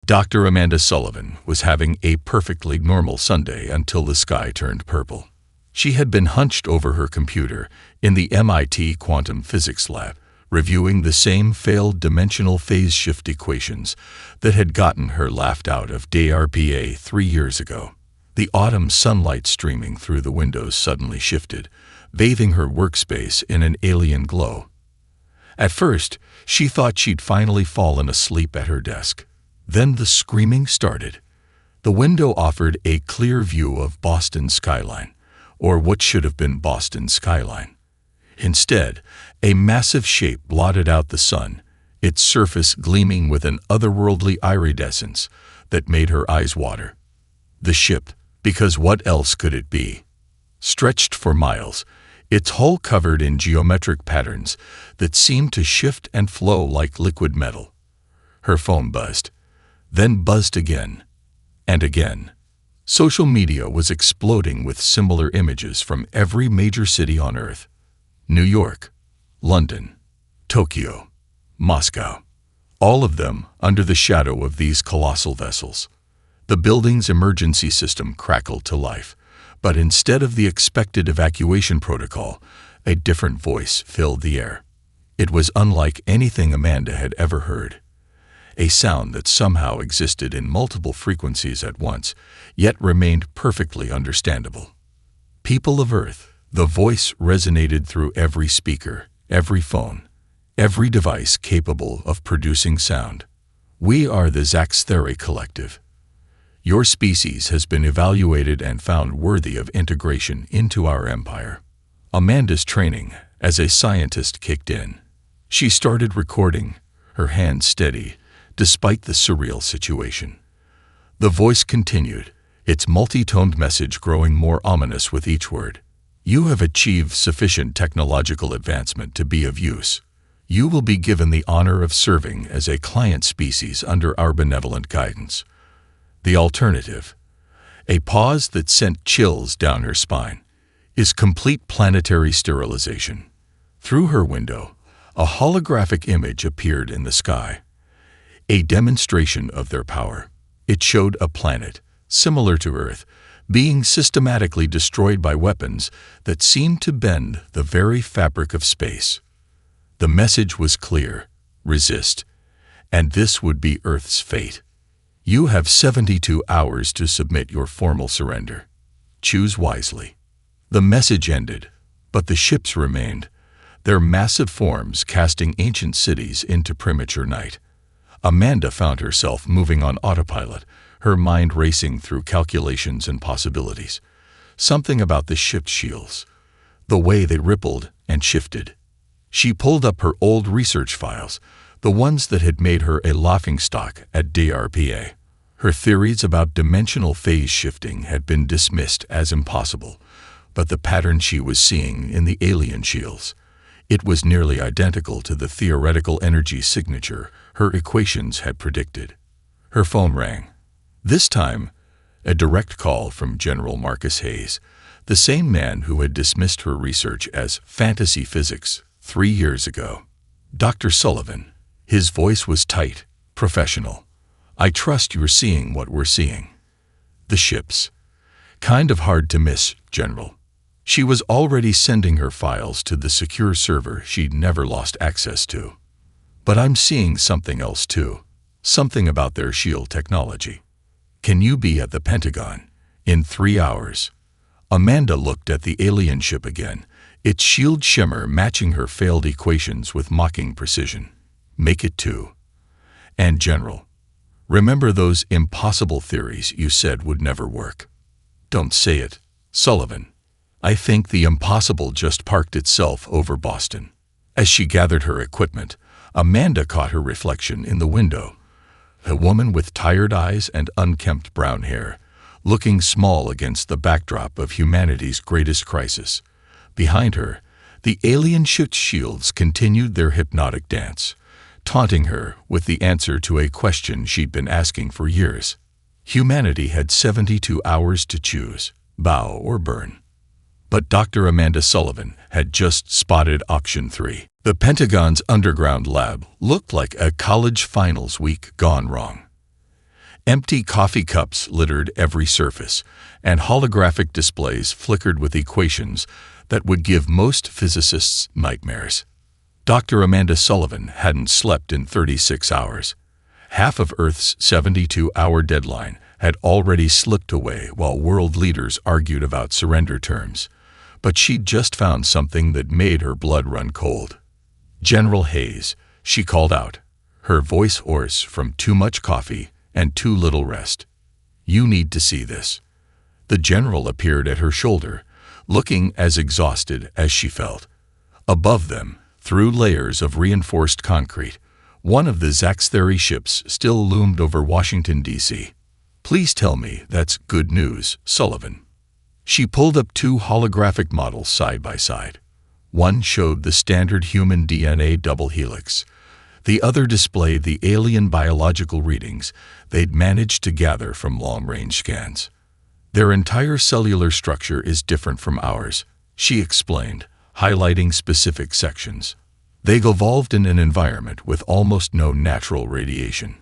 Dr. Amanda Sullivan was having a perfectly normal Sunday until the sky turned purple. She had been hunched over her computer in the MIT quantum physics lab, reviewing the same failed dimensional phase shift equations that had gotten her laughed out of DARPA 3 years ago. The autumn sunlight streaming through the windows suddenly shifted, bathing her workspace in an alien glow. At first, she thought she'd finally fallen asleep at her desk. Then the screaming started. The window offered a clear view of Boston's skyline, or what should have been Boston's skyline. Instead, a massive shape blotted out the sun, its surface gleaming with an otherworldly iridescence that made her eyes water. The ship, because what else could it be? Stretched for miles, its hull covered in geometric patterns that seemed to shift and flow like liquid metal. Her phone buzzed, then buzzed again, and again. Social media was exploding with similar images from every major city on Earth. New York, London, Tokyo, Moscow. All of them under the shadow of these colossal vessels. The building's emergency system crackled to life, but instead of the expected evacuation protocol, a different voice filled the air. It was unlike anything Amanda had ever heard. A sound that somehow existed in multiple frequencies at once, yet remained perfectly understandable. People of Earth, the voice resonated through every speaker, every phone, every device capable of producing sound. We are the Zaxtheri Collective. Your species has been evaluated and found worthy of integration into our empire. Amanda's training as a scientist kicked in. She started recording, her hands steady, despite the surreal situation. The voice continued, its multi-toned message growing more ominous with each word. You have achieved sufficient technological advancement to be of use. You will be given the honor of serving as a client species under our benevolent guidance. The alternative, a pause that sent chills down her spine, is complete planetary sterilization. Through her window, a holographic image appeared in the sky. A demonstration of their power. It showed a planet, similar to Earth, being systematically destroyed by weapons that seemed to bend the very fabric of space. The message was clear: resist, and this would be Earth's fate. You have 72 hours to submit your formal surrender. Choose wisely. The message ended, but the ships remained, their massive forms casting ancient cities into premature night. Amanda found herself moving on autopilot, her mind racing through calculations and possibilities. Something about the ship's shields, the way they rippled and shifted. She pulled up her old research files, the ones that had made her a laughingstock at DARPA. Her theories about dimensional phase shifting had been dismissed as impossible, but the pattern she was seeing in the alien shields, it was nearly identical to the theoretical energy signature her equations had predicted. Her phone rang. This time, a direct call from General Marcus Hayes, the same man who had dismissed her research as fantasy physics 3 years ago. Dr. Sullivan. His voice was tight, professional. I trust you're seeing what we're seeing. The ships. Kind of hard to miss, General. She was already sending her files to the secure server she'd never lost access to. But I'm seeing something else too. Something about their shield technology. Can you be at the Pentagon in 3 hours? Amanda looked at the alien ship again, its shield shimmer matching her failed equations with mocking precision. Make it 2. And General, remember those impossible theories you said would never work? Don't say it, Sullivan. I think the impossible just parked itself over Boston. As she gathered her equipment, Amanda caught her reflection in the window. A woman with tired eyes and unkempt brown hair, looking small against the backdrop of humanity's greatest crisis. Behind her, the alien ship's shields continued their hypnotic dance, taunting her with the answer to a question she'd been asking for years. Humanity had 72 hours to choose, bow or burn. But Dr. Amanda Sullivan had just spotted option 3. The Pentagon's underground lab looked like a college finals week gone wrong. Empty coffee cups littered every surface, and holographic displays flickered with equations that would give most physicists nightmares. Dr. Amanda Sullivan hadn't slept in 36 hours. Half of Earth's 72-hour deadline had already slipped away while world leaders argued about surrender terms. But she'd just found something that made her blood run cold. "General Hayes," she called out, her voice hoarse from too much coffee and too little rest. "You need to see this." The general appeared at her shoulder, looking as exhausted as she felt. Above them, through layers of reinforced concrete, one of the Zaxtheri ships still loomed over Washington, D.C. "Please tell me that's good news, Sullivan." She pulled up two holographic models side by side. One showed the standard human DNA double helix. The other displayed the alien biological readings they'd managed to gather from long-range scans. "Their entire cellular structure is different from ours," she explained, highlighting specific sections. "They've evolved in an environment with almost no natural radiation.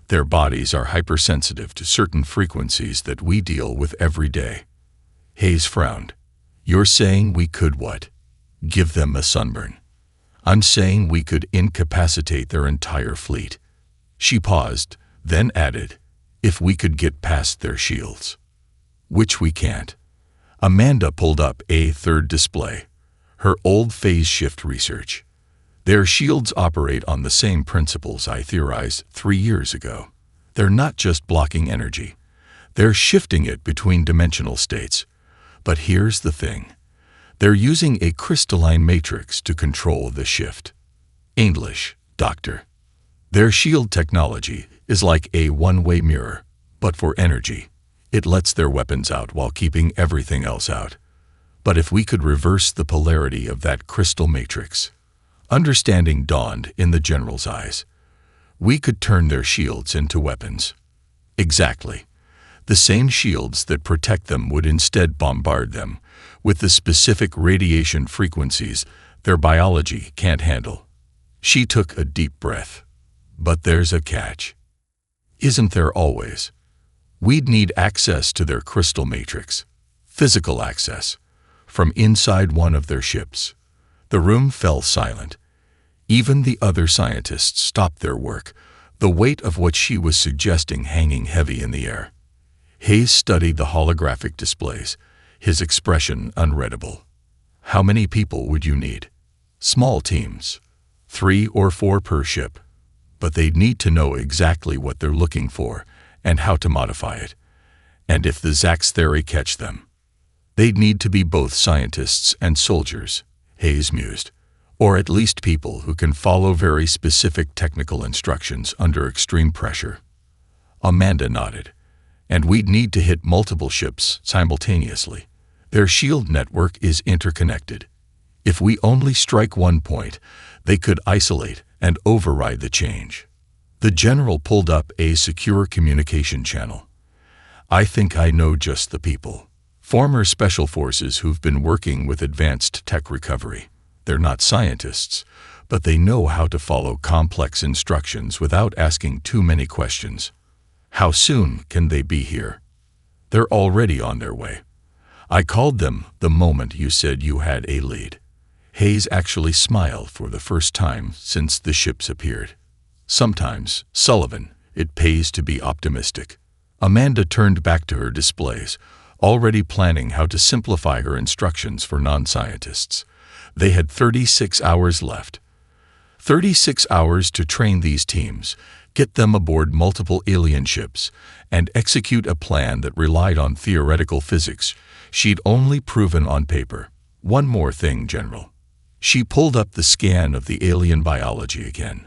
Their bodies are hypersensitive to certain frequencies that we deal with every day." Hayes frowned. "You're saying we could what? Give them a sunburn?" "I'm saying we could incapacitate their entire fleet." She paused, then added, "if we could get past their shields." "Which we can't." Amanda pulled up a third display, her old phase shift research. "Their shields operate on the same principles I theorized 3 years ago. They're not just blocking energy. They're shifting it between dimensional states. But here's the thing. They're using a crystalline matrix to control the shift." "English, Doctor." "Their shield technology is like a one-way mirror, but for energy. It lets their weapons out while keeping everything else out. But if we could reverse the polarity of that crystal matrix," understanding dawned in the general's eyes, "we could turn their shields into weapons." "Exactly. The same shields that protect them would instead bombard them with the specific radiation frequencies their biology can't handle." She took a deep breath. "But there's a catch." "Isn't there always?" "We'd need access to their crystal matrix. Physical access. From inside one of their ships." The room fell silent. Even the other scientists stopped their work, the weight of what she was suggesting hanging heavy in the air. Hayes studied the holographic displays, his expression unreadable. "How many people would you need?" "Small teams. 3 or 4 per ship. But they'd need to know exactly what they're looking for and how to modify it. And if the Zaxtheri catch them, they'd need to be both scientists and soldiers," Hayes mused. "Or at least people who can follow very specific technical instructions under extreme pressure." Amanda nodded. "And we'd need to hit multiple ships simultaneously. Their shield network is interconnected. If we only strike one point, they could isolate and override the change." The general pulled up a secure communication channel. "I think I know just the people. Former special forces who've been working with advanced tech recovery. They're not scientists, but they know how to follow complex instructions without asking too many questions." "How soon can they be here?" "They're already on their way. I called them the moment you said you had a lead." Hayes actually smiled for the first time since the ships appeared. "Sometimes, Sullivan, it pays to be optimistic." Amanda turned back to her displays, already planning how to simplify her instructions for non-scientists. They had 36 hours left. 36 hours to train these teams, get them aboard multiple alien ships, and execute a plan that relied on theoretical physics she'd only proven on paper. "One more thing, General." She pulled up the scan of the alien biology again.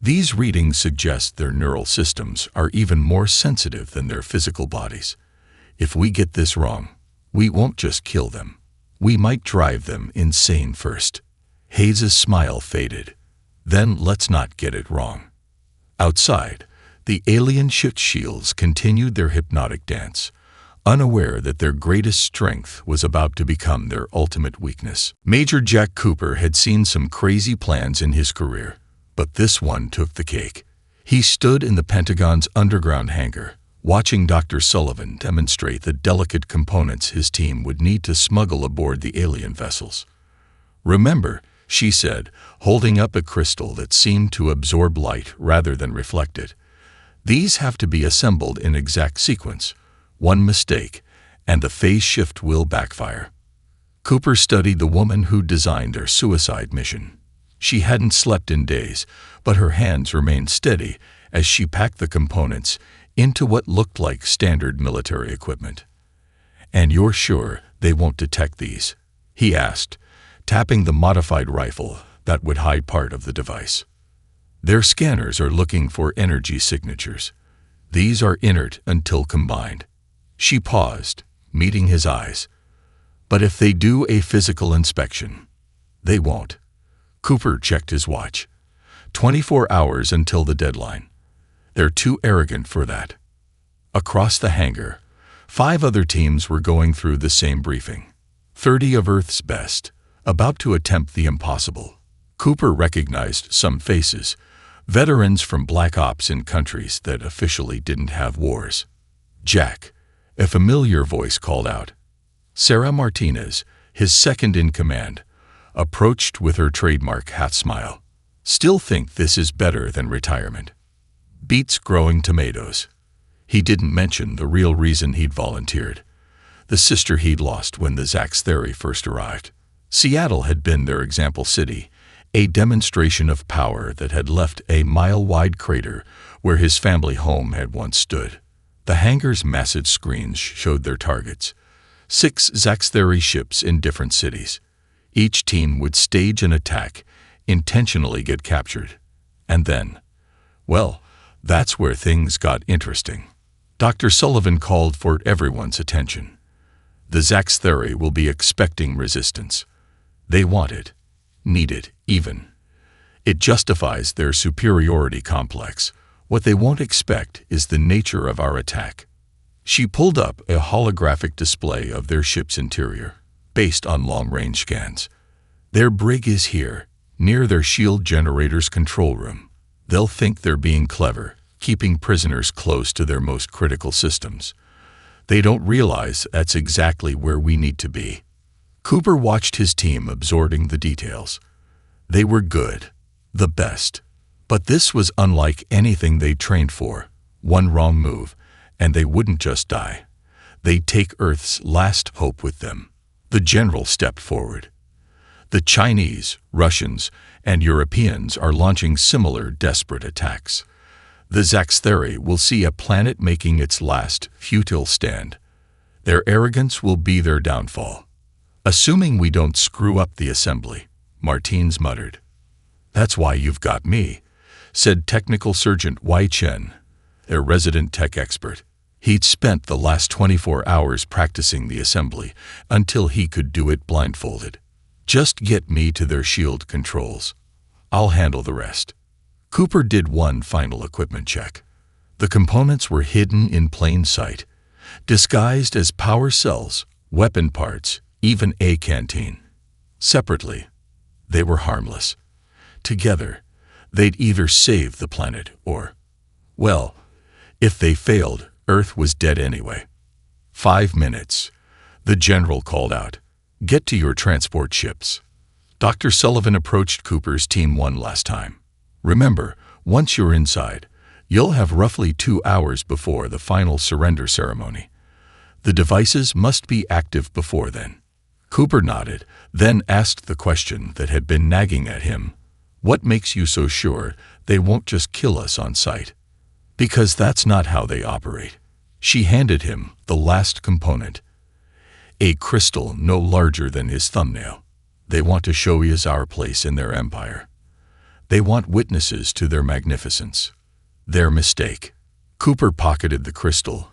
"These readings suggest their neural systems are even more sensitive than their physical bodies. If we get this wrong, we won't just kill them. We might drive them insane first." Hayes' smile faded. "Then let's not get it wrong." Outside, the alien ship shields continued their hypnotic dance, unaware that their greatest strength was about to become their ultimate weakness. Major Jack Cooper had seen some crazy plans in his career, but this one took the cake. He stood in the Pentagon's underground hangar, watching Dr. Sullivan demonstrate the delicate components his team would need to smuggle aboard the alien vessels. "Remember," she said, holding up a crystal that seemed to absorb light rather than reflect it, "these have to be assembled in exact sequence. One mistake, and the phase shift will backfire." Cooper studied the woman who designed their suicide mission. She hadn't slept in days, but her hands remained steady as she packed the components into what looked like standard military equipment. "And you're sure they won't detect these?" he asked, tapping the modified rifle that would hide part of the device. "Their scanners are looking for energy signatures. These are inert until combined." She paused, meeting his eyes. "But if they do a physical inspection, they won't." Cooper checked his watch. 24 hours until the deadline. They're too arrogant for that. Across the hangar, 5 other teams were going through the same briefing. 30 of Earth's best, about to attempt the impossible. Cooper recognized some faces, veterans from Black Ops in countries that officially didn't have wars. "Jack," a familiar voice called out. Sarah Martinez, his second in command, approached with her trademark hat smile. "Still think this is better than retirement. Beats growing tomatoes." He didn't mention the real reason he'd volunteered. The sister he'd lost when the Zax theory first arrived. Seattle had been their example city, a demonstration of power that had left a mile-wide crater where his family home had once stood. The hangar's massive screens showed their targets. 6 Zax theory ships in different cities. Each team would stage an attack, intentionally get captured. And then, well, that's where things got interesting. Dr. Sullivan called for everyone's attention. The Zax theory will be expecting resistance. They want it, need it, even. It justifies their superiority complex. What they won't expect is the nature of our attack. She pulled up a holographic display of their ship's interior, based on long-range scans. Their brig is here, near their shield generator's control room. They'll think they're being clever, keeping prisoners close to their most critical systems. They don't realize that's exactly where we need to be. Cooper watched his team absorbing the details. They were good, the best. But this was unlike anything they trained for. One wrong move, and they wouldn't just die. They'd take Earth's last hope with them. The general stepped forward. "The Chinese, Russians, and Europeans are launching similar desperate attacks. The Zax theory will see a planet making its last, futile stand. Their arrogance will be their downfall. Assuming we don't screw up the assembly," Martins muttered. "That's why you've got me," said Technical Sergeant Wei Chen, their resident tech expert. He'd spent the last 24 hours practicing the assembly until he could do it blindfolded. "Just get me to their shield controls. I'll handle the rest." Cooper did one final equipment check. The components were hidden in plain sight, disguised as power cells, weapon parts, even a canteen. Separately, they were harmless. Together, they'd either save the planet or, well, if they failed, Earth was dead anyway. 5 minutes, the general called out. "Get to your transport ships." Dr. Sullivan approached Cooper's team one last time. "Remember, once you're inside, you'll have roughly 2 hours before the final surrender ceremony. The devices must be active before then." Cooper nodded, then asked the question that had been nagging at him. "What makes you so sure they won't just kill us on sight?" "Because that's not how they operate." She handed him the last component, a crystal no larger than his thumbnail. "They want to show us our place in their empire. They want witnesses to their magnificence. Their mistake." Cooper pocketed the crystal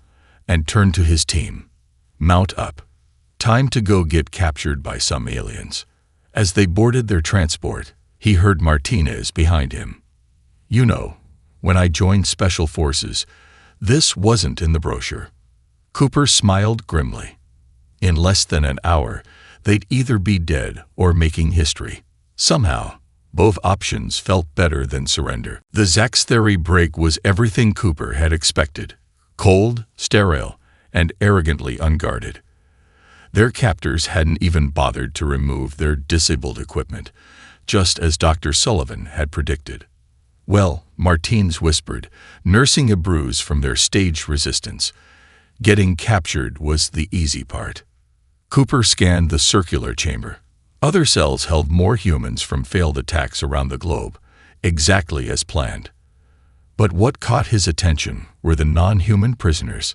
and turned to his team. "Mount up. Time to go get captured by some aliens." As they boarded their transport, he heard Martinez behind him. "You know, when I joined Special Forces, this wasn't in the brochure." Cooper smiled grimly. In less than an hour, they'd either be dead or making history. Somehow, both options felt better than surrender. The Zax theory brig was everything Cooper had expected. cold, sterile, and arrogantly unguarded. Their captors hadn't even bothered to remove their disabled equipment, just as Dr. Sullivan had predicted. "Well," Martins whispered, nursing a bruise from their staged resistance, "getting captured was the easy part." Cooper scanned the circular chamber. Other cells held more humans from failed attacks around the globe, exactly as planned. But what caught his attention were the non-human prisoners.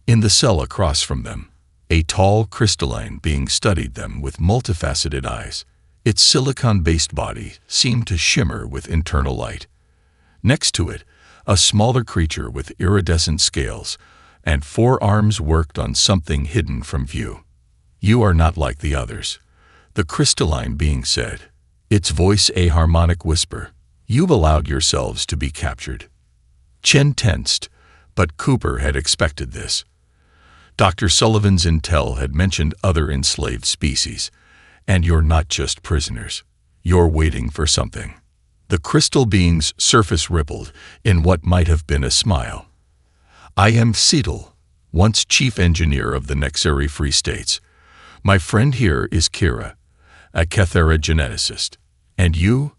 In the cell across from them, a tall crystalline being studied them with multifaceted eyes. Its silicon-based body seemed to shimmer with internal light. Next to it, a smaller creature with iridescent scales and 4 arms worked on something hidden from view. "You are not like the others," the crystalline being said, its voice a harmonic whisper. "You've allowed yourselves to be captured." Chen tensed, but Cooper had expected this. Dr. Sullivan's intel had mentioned other enslaved species, and you're not just prisoners. You're waiting for something. The crystal being's surface rippled in what might have been a smile. "I am Seatel, once chief engineer of the Nexari Free States. My friend here is Kira, a Cathera geneticist. And you?"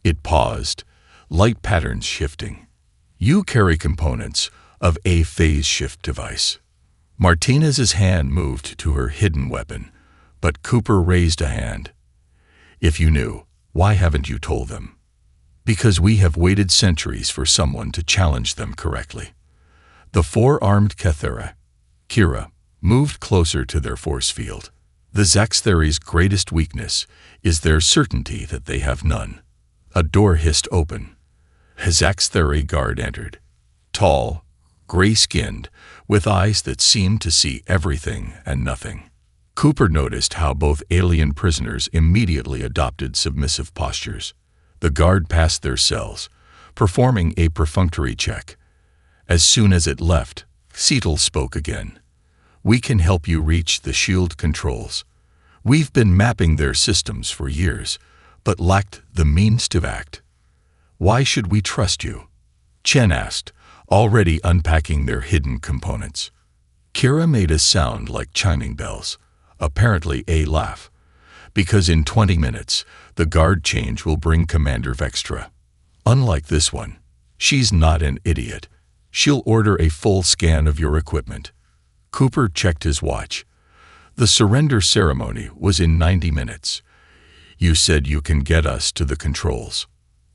It paused, light patterns shifting. "You carry components of a phase shift device." Martinez's hand moved to her hidden weapon, but Cooper raised a hand. "If you knew, why haven't you told them?" "Because we have waited centuries for someone to challenge them correctly." The 4-armed Cathera, Kira, moved closer to their force field. "The Zaxtheri's greatest weakness is their certainty that they have none." A door hissed open. A Zaxtheri guard entered. Tall, gray-skinned, with eyes that seemed to see everything and nothing. Cooper noticed how both alien prisoners immediately adopted submissive postures. The guard passed their cells, performing a perfunctory check. As soon as it left, Seatel spoke again. "We can help you reach the shield controls. We've been mapping their systems for years, but lacked the means to act." "Why should we trust you?" Chen asked, already unpacking their hidden components. Kira made a sound like chiming bells, apparently a laugh. "Because in 20 minutes, the guard change will bring Commander Vextra. Unlike this one, she's not an idiot. She'll order a full scan of your equipment." Cooper checked his watch. "The surrender ceremony was in 90 minutes. You said you can get us to the controls."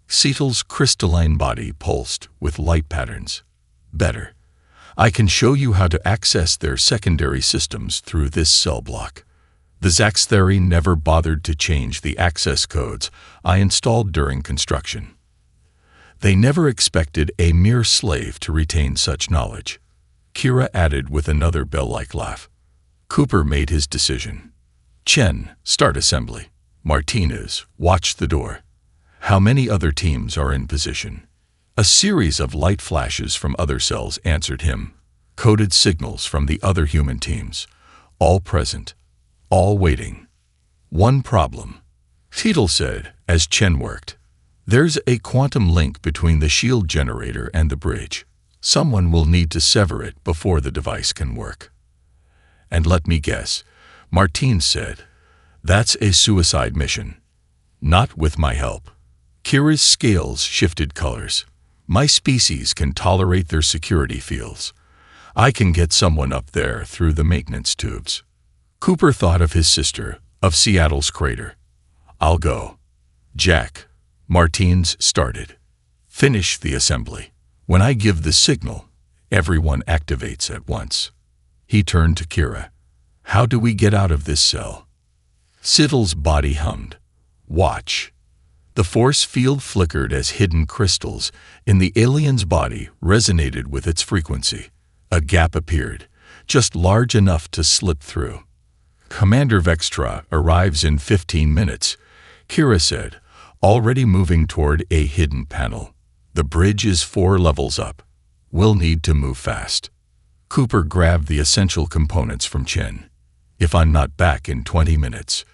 Seatel's crystalline body pulsed with light patterns. "Better. I can show you how to access their secondary systems through this cell block." The Zaxtheri never bothered to change the access codes I installed during construction. They never expected a mere slave to retain such knowledge. Kira added with another bell-like laugh. Cooper made his decision. "Chen, start assembly." Martinez, watch the door. "How many other teams are in position?" A series of light flashes from other cells answered him, coded signals from the other human teams. All present, all waiting. "One problem," Seatel said as Chen worked. "There's a quantum link between the shield generator and the bridge. Someone will need to sever it before the device can work." "And let me guess," Martins said, "that's a suicide mission." "Not with my help." Kira's scales shifted colors. "My species can tolerate their security fields. I can get someone up there through the maintenance tubes." Cooper thought of his sister, of Seattle's crater. "I'll go." "Jack," Martins started. "Finish the assembly. When I give the signal, everyone activates at once." He turned to Kira. "How do we get out of this cell?" Seatel's body hummed. "Watch." The force field flickered as hidden crystals in the alien's body resonated with its frequency. A gap appeared, just large enough to slip through. "Commander Vextra arrives in 15 minutes, Kira said, already moving toward a hidden panel. "The bridge is 4 levels up. We'll need to move fast." Cooper grabbed the essential components from Chen. "If I'm not back in 20 minutes,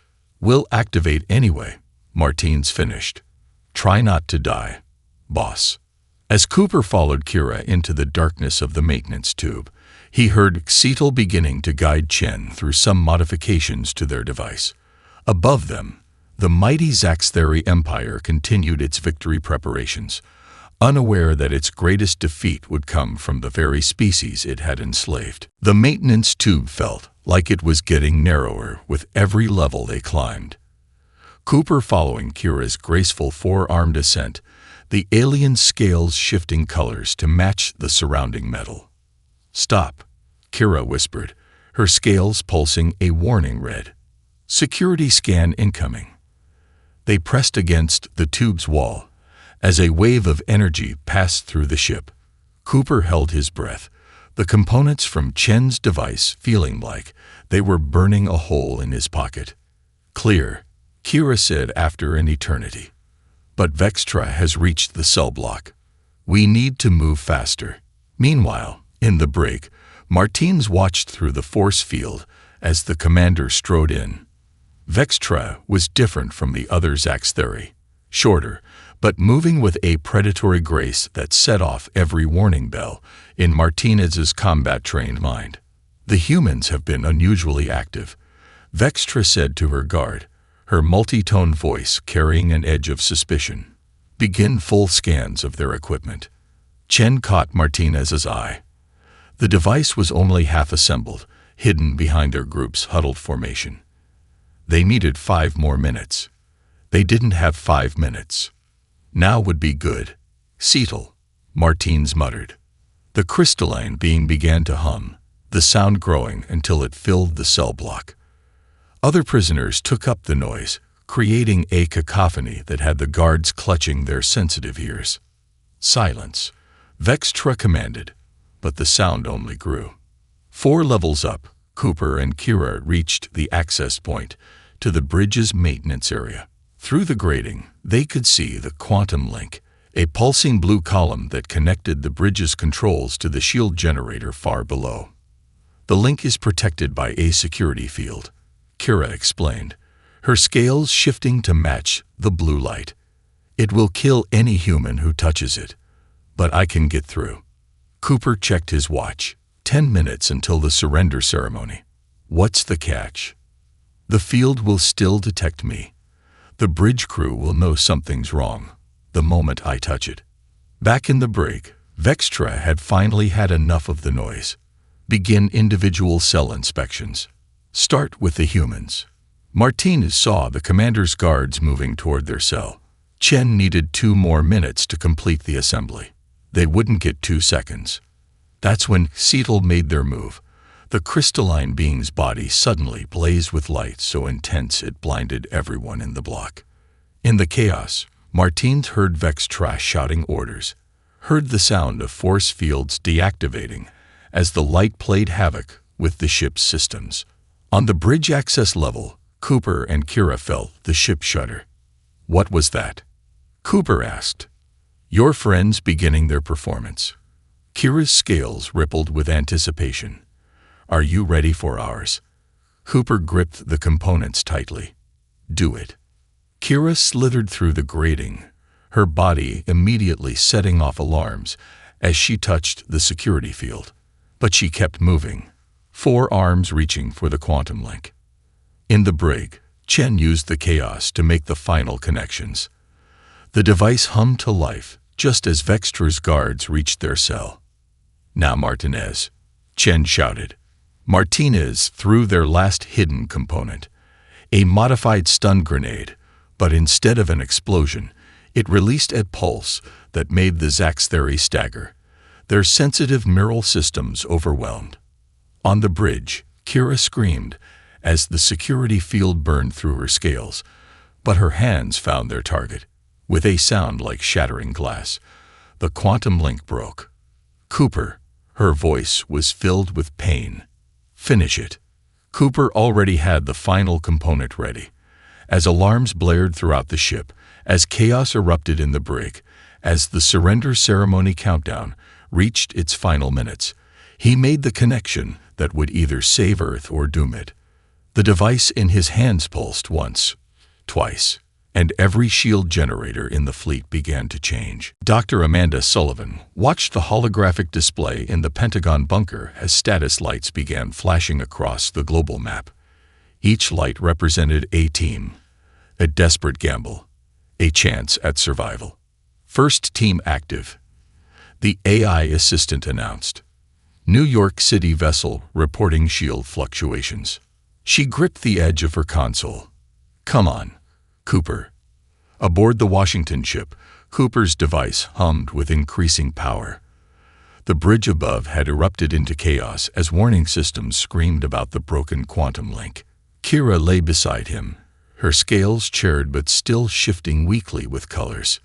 we'll activate anyway," Martins finished. "Try not to die, boss." As Cooper followed Kira into the darkness of the maintenance tube, he heard Cecil beginning to guide Chen through some modifications to their device. Above them, the mighty Zaxtheri Empire continued its victory preparations, unaware that its greatest defeat would come from the very species it had enslaved. The maintenance tube felt like it was getting narrower with every level they climbed. Cooper following Kira's graceful four-armed ascent, the alien scales shifting colors to match the surrounding metal. "Stop," Kira whispered, her scales pulsing a warning red. "Security scan incoming." They pressed against the tube's wall as a wave of energy passed through the ship. Cooper held his breath, the components from Chen's device feeling like they were burning a hole in his pocket. "Clear," Kira said after an eternity. "But Vextra has reached the cell block. We need to move faster." Meanwhile, in the brig, Martins watched through the force field as the commander strode in. Vextra was different from the other Zaxtheri, shorter, but moving with a predatory grace that set off every warning bell in Martinez's combat-trained mind. "The humans have been unusually active," Vextra said to her guard, her multi-tone voice carrying an edge of suspicion. "Begin full scans of their equipment." Chen caught Martinez's eye. The device was only half assembled, hidden behind their group's huddled formation. They needed 5 more minutes. They didn't have 5 minutes. "Now would be good." "Cecil," Martins muttered. The crystalline being began to hum, the sound growing until it filled the cell block. Other prisoners took up the noise, creating a cacophony that had the guards clutching their sensitive ears. "Silence," Vextra commanded, but the sound only grew. 4 levels up, Cooper and Kira reached the access point to the bridge's maintenance area. Through the grating, they could see the quantum link, a pulsing blue column that connected the bridge's controls to the shield generator far below. "The link is protected by a security field," Kira explained, her scales shifting to match the blue light. "It will kill any human who touches it, but I can get through." Cooper checked his watch. 10 minutes until the surrender ceremony. "What's the catch?" "The field will still detect me. The bridge crew will know something's wrong the moment I touch it." Back in the brig, Vextra had finally had enough of the noise. "Begin individual cell inspections. Start with the humans." Martinez saw the commander's guards moving toward their cell. Chen needed 2 more minutes to complete the assembly. They wouldn't get 2 seconds. That's when Cecil made their move. The crystalline being's body suddenly blazed with light so intense it blinded everyone in the block. In the chaos, Martins heard Vextra shouting orders, heard the sound of force fields deactivating as the light played havoc with the ship's systems. On the bridge access level, Cooper and Kira felt the ship shudder. "What was that?" Cooper asked. "Your friends beginning their performance." Kira's scales rippled with anticipation. "Are you ready for ours?" Cooper gripped the components tightly. "Do it." Kira slithered through the grating, her body immediately setting off alarms as she touched the security field. But she kept moving, 4 arms reaching for the quantum link. In the brig, Chen used the chaos to make the final connections. The device hummed to life just as Vextra's guards reached their cell. "Now Martinez," Chen shouted. Martinez threw their last hidden component, a modified stun grenade, but instead of an explosion, it released a pulse that made the Zaxtheri stagger, their sensitive neural systems overwhelmed. On the bridge, Kira screamed as the security field burned through her scales, but her hands found their target. With a sound like shattering glass, the quantum link broke. "Cooper," her voice was filled with pain. "Finish it." Cooper already had the final component ready. As alarms blared throughout the ship, as chaos erupted in the brig, as the surrender ceremony countdown reached its final minutes, he made the connection that would either save Earth or doom it. The device in his hands pulsed once, twice, and every shield generator in the fleet began to change. Dr. Amanda Sullivan watched the holographic display in the Pentagon bunker as status lights began flashing across the global map. Each light represented a team, a desperate gamble, a chance at survival. First team active, the AI assistant announced. New York City vessel reporting shield fluctuations. She gripped the edge of her console. Come on, Cooper. Aboard the Washington ship, Cooper's device hummed with increasing power. The bridge above had erupted into chaos as warning systems screamed about the broken quantum link. Kira lay beside him, her scales charred but still shifting weakly with colors.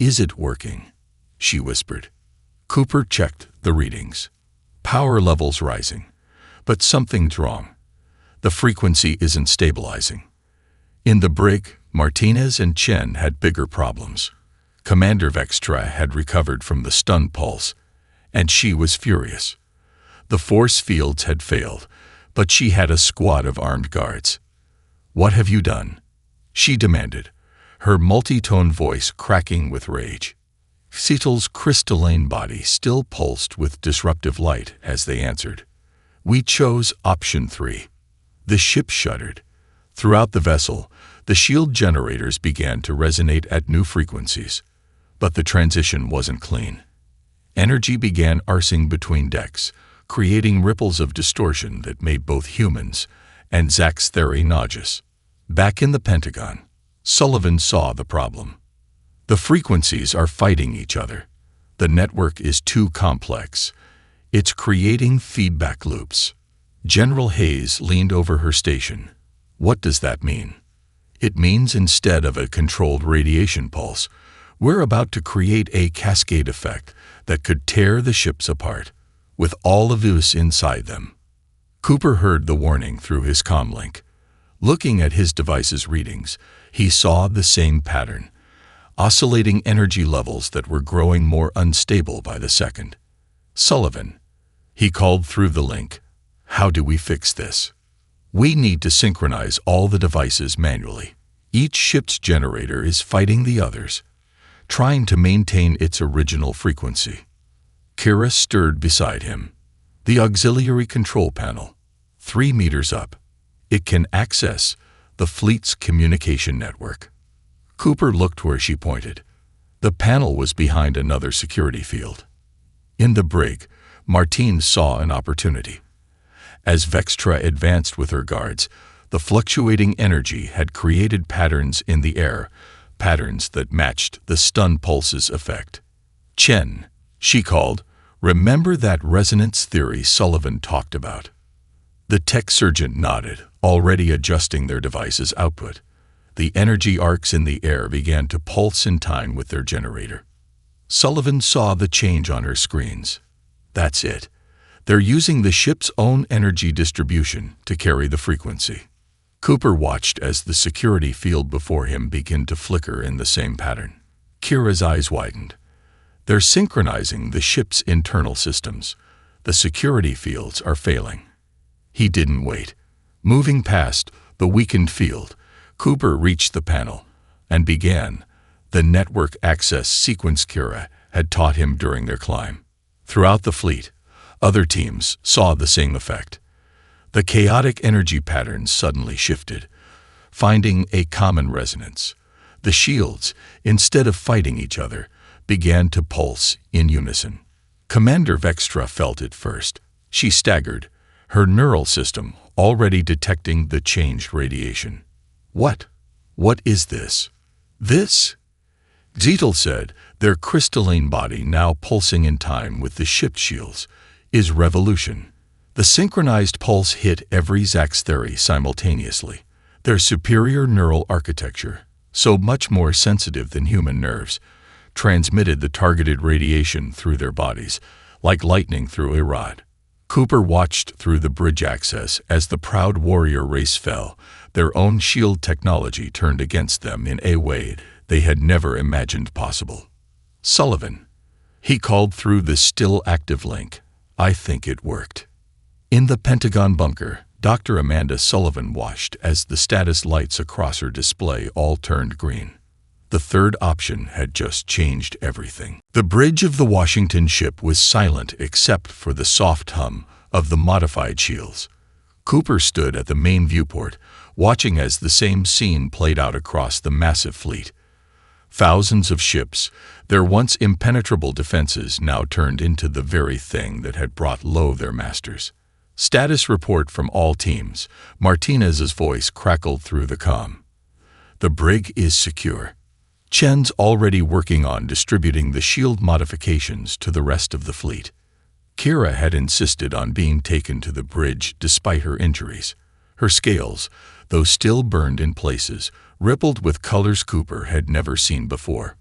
Is it working? She whispered. Cooper checked the readings. Power levels rising. But something's wrong. The frequency isn't stabilizing. In the brig, Martinez and Chen had bigger problems. Commander Vextra had recovered from the stun pulse, and she was furious. The force fields had failed, but she had a squad of armed guards. What have you done? She demanded, her multi-tone voice cracking with rage. Cecil's crystalline body still pulsed with disruptive light as they answered. We chose option 3. The ship shuddered. Throughout the vessel, the shield generators began to resonate at new frequencies, but the transition wasn't clean. Energy began arcing between decks, creating ripples of distortion that made both humans and Zach's theory nauseous. Back in the Pentagon, Sullivan saw the problem. The frequencies are fighting each other. The network is too complex. It's creating feedback loops. General Hayes leaned over her station. What does that mean? It means instead of a controlled radiation pulse, we're about to create a cascade effect that could tear the ships apart, with all of us inside them. Cooper heard the warning through his comlink. Looking at his device's readings, he saw the same pattern, oscillating energy levels that were growing more unstable by the second. Sullivan, he called through the link. How do we fix this? We need to synchronize all the devices manually. Each ship's generator is fighting the others, trying to maintain its original frequency. Kira stirred beside him. The auxiliary control panel, 3 meters up. It can access the fleet's communication network. Cooper looked where she pointed. The panel was behind another security field. In the brig, Martine saw an opportunity. As Vextra advanced with her guards, the fluctuating energy had created patterns in the air, patterns that matched the stun pulse's effect. Chen, she called, remember that resonance theory Sullivan talked about? The tech surgeon nodded, already adjusting their device's output. The energy arcs in the air began to pulse in time with their generator. Sullivan saw the change on her screens. That's it. They're using the ship's own energy distribution to carry the frequency. Cooper watched as the security field before him began to flicker in the same pattern. Kira's eyes widened. They're synchronizing the ship's internal systems. The security fields are failing. He didn't wait. Moving past the weakened field, Cooper reached the panel and began the network access sequence Kira had taught him during their climb. Throughout the fleet, other teams saw the same effect. The chaotic energy patterns suddenly shifted, finding a common resonance. The shields, instead of fighting each other, began to pulse in unison. Commander Vextra felt it first. She staggered, her neural system already detecting the changed radiation. What? What is this? This? Zetel said, their crystalline body now pulsing in time with the ship's shields, is revolution. The synchronized pulse hit every Zach's theory simultaneously. Their superior neural architecture, so much more sensitive than human nerves, transmitted the targeted radiation through their bodies, like lightning through a rod. Cooper watched through the bridge access as the proud warrior race fell. Their own shield technology turned against them in a way they had never imagined possible. Sullivan, he called through the still active link. I think it worked. In the Pentagon bunker, Dr. Amanda Sullivan watched as the status lights across her display all turned green. The third option had just changed everything. The bridge of the Washington ship was silent except for the soft hum of the modified shields. Cooper stood at the main viewport, watching as the same scene played out across the massive fleet. Thousands of ships, their once impenetrable defenses now turned into the very thing that had brought low their masters. Status report from all teams. Martinez's voice crackled through the comm. The brig is secure. Chen's already working on distributing the shield modifications to the rest of the fleet. Kira had insisted on being taken to the bridge despite her injuries. Her scales, though still burned in places, rippled with colors Cooper had never seen before.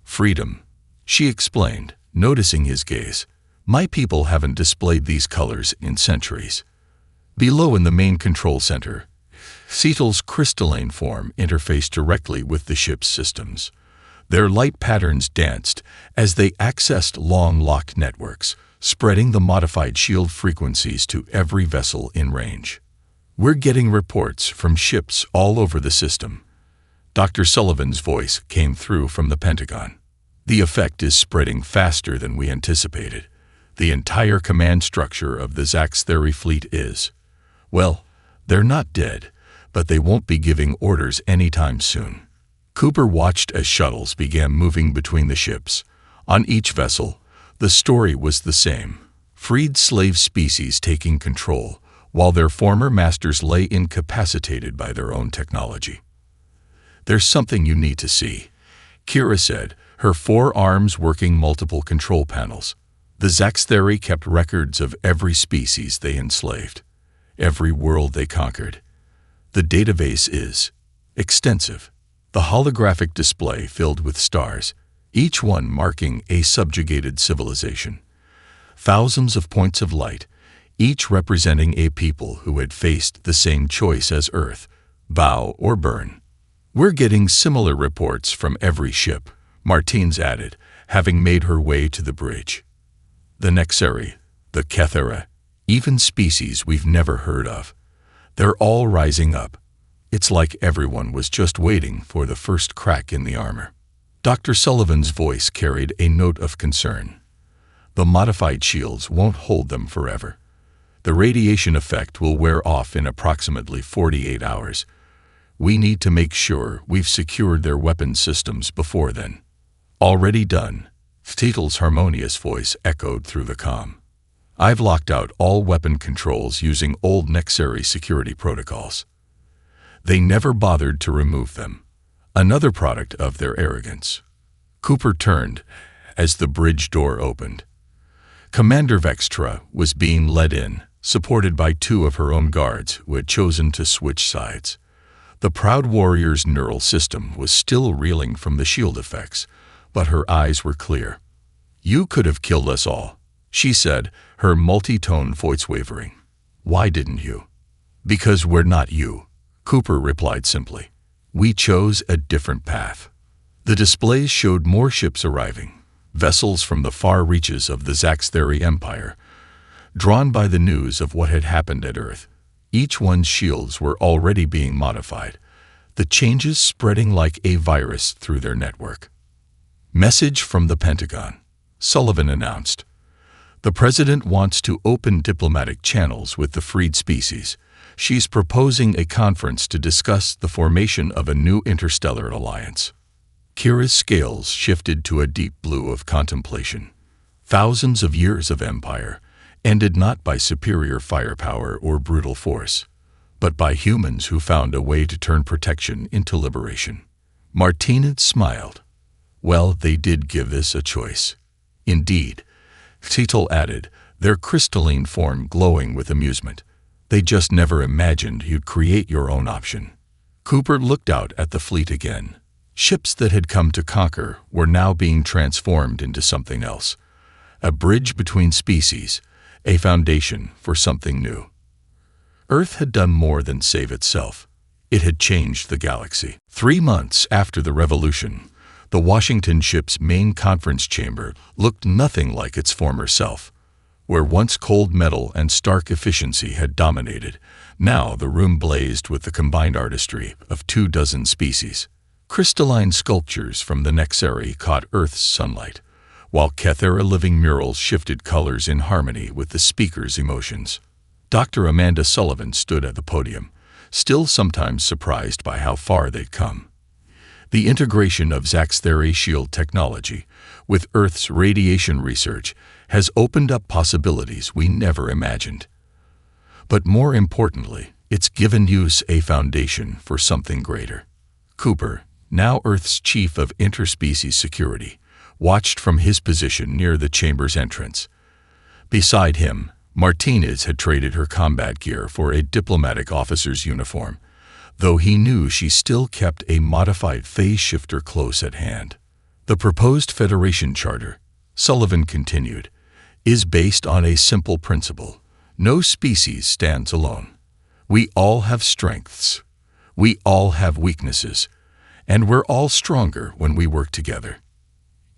Freedom, she explained, noticing his gaze. My people haven't displayed these colors in centuries. Below in the main control center, Cetal's crystalline form interfaced directly with the ship's systems. Their light patterns danced as they accessed long lock networks, spreading the modified shield frequencies to every vessel in range. We're getting reports from ships all over the system. Dr. Sullivan's voice came through from the Pentagon. The effect is spreading faster than we anticipated. The entire command structure of the Zaxtheri fleet is, well, they're not dead, but they won't be giving orders anytime soon. Cooper watched as shuttles began moving between the ships. On each vessel, the story was the same. Freed slave species taking control, while their former masters lay incapacitated by their own technology. There's something you need to see, Kira said, her 4 arms working multiple control panels. The Zaxtheri kept records of every species they enslaved, every world they conquered. The database is extensive. The holographic display filled with stars, each one marking a subjugated civilization. Thousands of points of light, each representing a people who had faced the same choice as Earth, bow or burn. We're getting similar reports from every ship, Martins added, having made her way to the bridge. The Nexeri, the Kethera, even species we've never heard of. They're all rising up. It's like everyone was just waiting for the first crack in the armor. Dr. Sullivan's voice carried a note of concern. The modified shields won't hold them forever. The radiation effect will wear off in approximately 48 hours. We need to make sure we've secured their weapon systems before then. Already done. Cetal's harmonious voice echoed through the comm. I've locked out all weapon controls using old Nexeri security protocols. They never bothered to remove them. Another product of their arrogance. Cooper turned as the bridge door opened. Commander Vextra was being led in, supported by 2 of her own guards who had chosen to switch sides. The proud warrior's neural system was still reeling from the shield effects, but her eyes were clear. You could have killed us all, she said, her multi-tone voice wavering. Why didn't you? Because we're not you, Cooper replied simply. We chose a different path. The displays showed more ships arriving, vessels from the far reaches of the Zaxtheri Empire, drawn by the news of what had happened at Earth. Each one's shields were already being modified, the changes spreading like a virus through their network. Message from the Pentagon, Sullivan announced. The President wants to open diplomatic channels with the freed species. She's proposing a conference to discuss the formation of a new interstellar alliance. Kira's scales shifted to a deep blue of contemplation. Thousands of years of empire ended not by superior firepower or brutal force, but by humans who found a way to turn protection into liberation. Martinez smiled. Well, they did give this a choice. Indeed, Cetal added, their crystalline form glowing with amusement. They just never imagined you'd create your own option. Cooper looked out at the fleet again. Ships that had come to conquer were now being transformed into something else. A bridge between species, a foundation for something new. Earth had done more than save itself. It had changed the galaxy. 3 months after the revolution, the Washington ship's main conference chamber looked nothing like its former self. Where once cold metal and stark efficiency had dominated, now the room blazed with the combined artistry of 24 species. Crystalline sculptures from the Nexari caught Earth's sunlight, while Kethera living murals shifted colors in harmony with the speaker's emotions. Dr. Amanda Sullivan stood at the podium, still sometimes surprised by how far they'd come. The integration of Zaxtheri shield technology with Earth's radiation research has opened up possibilities we never imagined. But more importantly, it's given use a foundation for something greater. Cooper, now Earth's chief of interspecies security, watched from his position near the chamber's entrance. Beside him, Martinez had traded her combat gear for a diplomatic officer's uniform, though he knew she still kept a modified phase shifter close at hand. The proposed Federation Charter, Sullivan continued, is based on a simple principle. No species stands alone. We all have strengths. We all have weaknesses. And we're all stronger when we work together.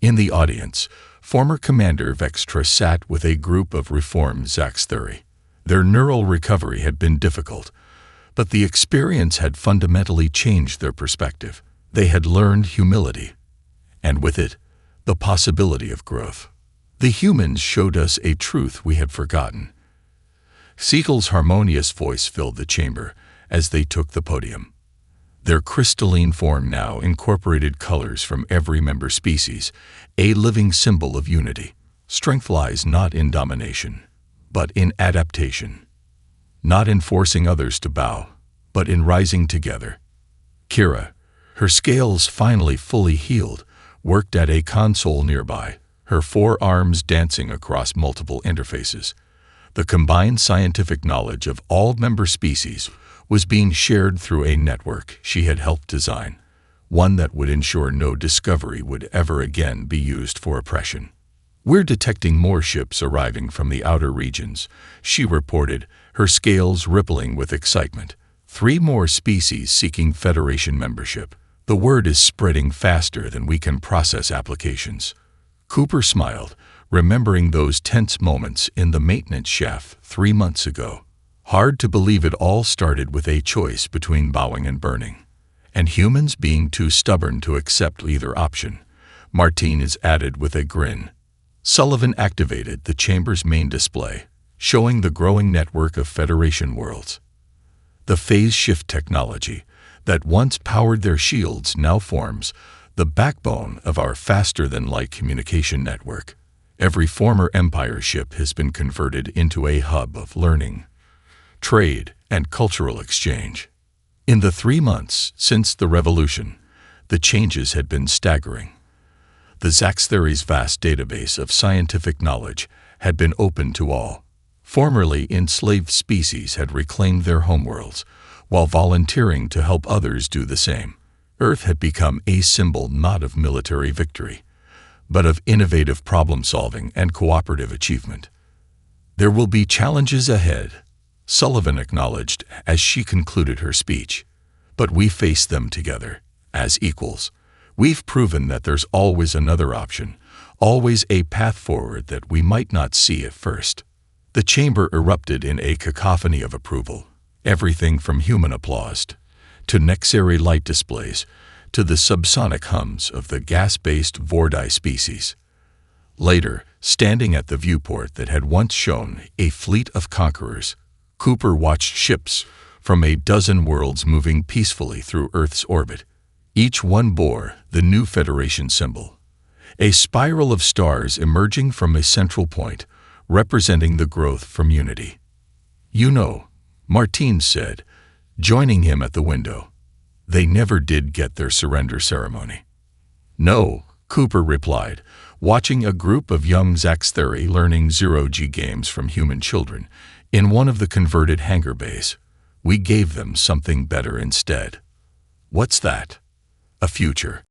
In the audience, former Commander Vextra sat with a group of reformed Zaxtheri. Their neural recovery had been difficult, but the experience had fundamentally changed their perspective. They had learned humility, and with it, the possibility of growth. The humans showed us a truth we had forgotten. Siegel's harmonious voice filled the chamber as they took the podium. Their crystalline form now incorporated colors from every member species, a living symbol of unity. Strength lies not in domination, but in adaptation. Not in forcing others to bow, but in rising together. Kira, her scales finally fully healed, worked at a console nearby, her forearms dancing across multiple interfaces. The combined scientific knowledge of all member species was being shared through a network she had helped design, one that would ensure no discovery would ever again be used for oppression. "We're detecting more ships arriving from the outer regions," she reported, her scales rippling with excitement. 3 more species seeking Federation membership. The word is spreading faster than we can process applications. Cooper smiled, remembering those tense moments in the maintenance shaft 3 months ago. Hard to believe it all started with a choice between bowing and burning, and humans being too stubborn to accept either option. Martinez added with a grin. Sullivan activated the chamber's main display, showing the growing network of Federation worlds. The phase shift technology that once powered their shields now forms the backbone of our faster-than-light communication network. Every former Empire ship has been converted into a hub of learning, trade, and cultural exchange. In the 3 months since the revolution, the changes had been staggering. The Zaxtheri's vast database of scientific knowledge had been open to all. Formerly enslaved species had reclaimed their homeworlds, while volunteering to help others do the same. Earth had become a symbol not of military victory, but of innovative problem-solving and cooperative achievement. "There will be challenges ahead," Sullivan acknowledged as she concluded her speech. "But we face them together, as equals. We've proven that there's always another option, always a path forward that we might not see at first." The chamber erupted in a cacophony of approval. Everything from human applause to Nexari light displays to the subsonic hums of the gas-based Vordi species. Later, standing at the viewport that had once shown a fleet of conquerors, Cooper watched ships from a dozen worlds moving peacefully through Earth's orbit. Each one bore the new Federation symbol, a spiral of stars emerging from a central point, representing the growth from unity. "You know," Martine said, joining him at the window, "they never did get their surrender ceremony." "No," Cooper replied, watching a group of young Zaxtheri learning zero-G games from human children in one of the converted hangar bays. "We gave them something better instead." "What's that?" "A future."